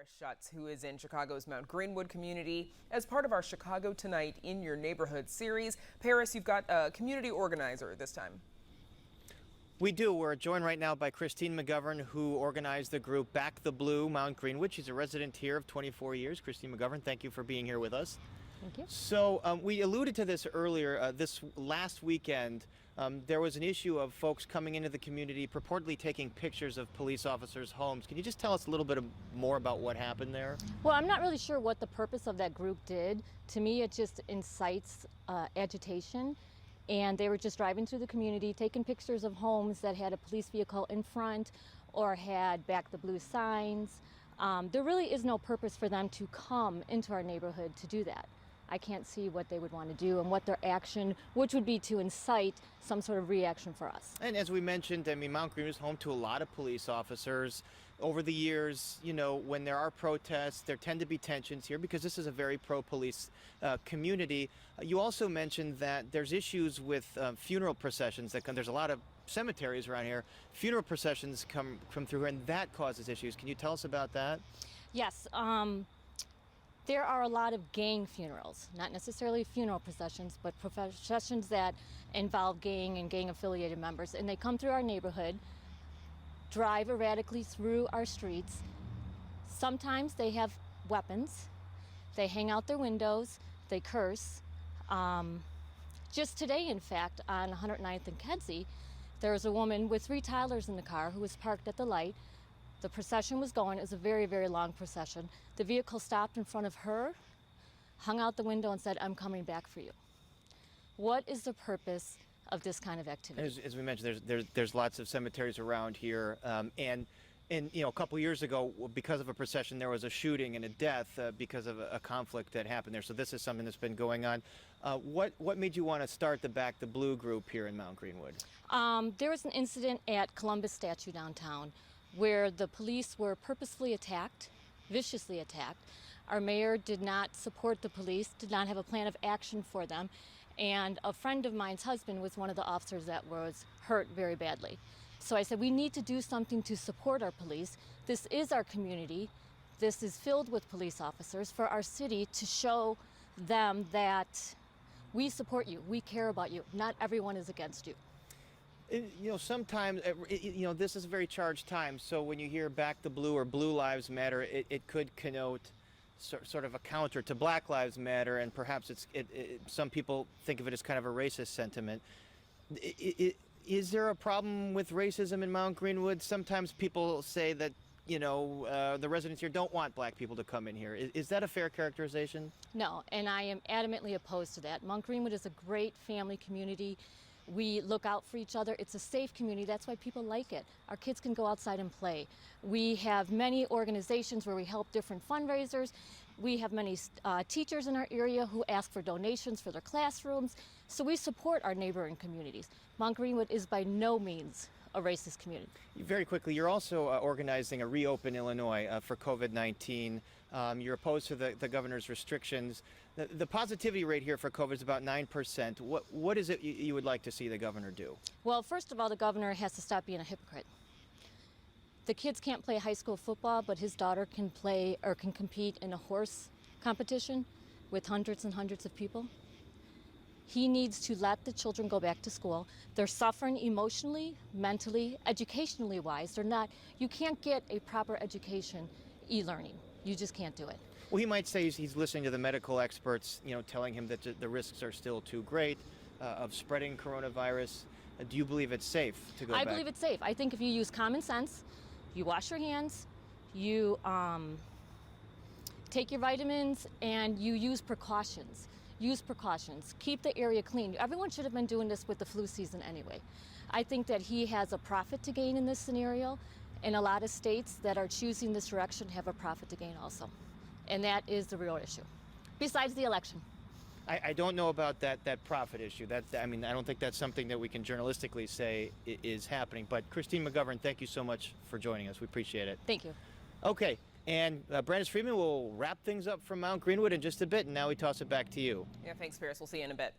Schutz, who is in Chicago's Mount Greenwood community as part of our Chicago Tonight in Your Neighborhood series. Paris, you've got a community organizer this time. We do. We're joined right now by Shanahan McGovern, who organized the group Back the Blue Mount Greenwood. She's a resident here of 24 years. Shanahan McGovern, thank you for being here with us. Thank you. So we alluded to this earlier. This last weekend, there was an issue of folks coming into the community purportedly taking pictures of police officers' homes. Can you just tell us a little bit more about what happened there? Well, I'm not really sure what the purpose of that group did. To me, it just incites agitation. And they were just driving through the community, taking pictures of homes that had a police vehicle in front or had Back the Blue signs. There really is no purpose for them to come into our neighborhood to do that. I can't see what they would want to do and what their action, which would be to incite some sort of reaction for us. And as we mentioned, I mean, Mount Greenwood is home to a lot of police officers. Over the years, you know, when there are protests, there tend to be tensions here because this is a very pro-police community. You also mentioned that there's issues with funeral processions that come. There's a lot of cemeteries around here. Funeral processions come through here, and that causes issues. Can you tell us about that? Yes. There are a lot of gang funerals, not necessarily funeral processions, but processions that involve gang and gang-affiliated members. And they come through our neighborhood, drive erratically through our streets. Sometimes they have weapons. They hang out their windows. They curse. Just today, in fact, on 109th and Kedzie, there was a woman with 3 toddlers in the car who was parked at the light. The procession was going. It was a very, very long procession. The vehicle stopped in front of her, hung out the window and said, "I'm coming back for you." What is the purpose of this kind of activity? As we mentioned, there's lots of cemeteries around here, and you know, a couple years ago, because of a procession, there was a shooting and a death because of a conflict that happened there. So this is something that's been going on. What made you want to start the Back the Blue group here in Mount Greenwood? There was an incident at Columbus Statue downtown where the police were purposefully attacked, viciously attacked. Our mayor did not support the police, did not have a plan of action for them, and a friend of mine's husband was one of the officers that was hurt very badly. So I said, we need to do something to support our police. This is our community. This is filled with police officers for our city to show them that we support you, we care about you. Not everyone is against you. You know, sometimes, you know, this is a very charged time, so when you hear Back the Blue or Blue Lives Matter, it could connote sort of a counter to Black Lives Matter, and perhaps some people think of it as kind of a racist sentiment. Is there a problem with racism in Mount Greenwood? Sometimes people say that, you know, the residents here don't want black people to come in here. Is that a fair characterization? No, and I am adamantly opposed to that. Mount Greenwood is a great family community. We look out for each other. It's a safe community. That's why people like it. Our kids can go outside and play. We have many organizations where we help different fundraisers. We have many teachers in our area who ask for donations for their classrooms. So we support our neighboring communities. Mount Greenwood is by no means a racist community. Very quickly, you're also organizing a Reopen Illinois for COVID-19. You're opposed to the governor's restrictions. The positivity rate here for COVID is about 9%. What is it you would like to see the governor do? Well, first of all, the governor has to stop being a hypocrite. The kids can't play high school football, but his daughter can play or can compete in a horse competition with hundreds and hundreds of people. He needs to let the children go back to school. They're suffering emotionally, mentally, educationally wise. You can't get a proper education e-learning. You just can't do it. Well, he might say he's listening to the medical experts, you know, telling him that the risks are still too great of spreading coronavirus. Do you believe it's safe to go back? I believe it's safe. I think if you use common sense, you wash your hands, you take your vitamins, and you use precautions. Use precautions. Keep the area clean. Everyone should have been doing this with the flu season anyway. I think that he has a profit to gain in this scenario, and a lot of states that are choosing this direction have a profit to gain also. And that is the real issue, besides the election. I don't know about that profit issue. I mean, I don't think that's something that we can journalistically say is happening. But Shanahan McGovern, thank you so much for joining us. We appreciate it. Thank you. Okay. And Brandis Friedman will wrap things up from Mount Greenwood in just a bit, and now we toss it back to you. Yeah, thanks, Paris. We'll see you in a bit.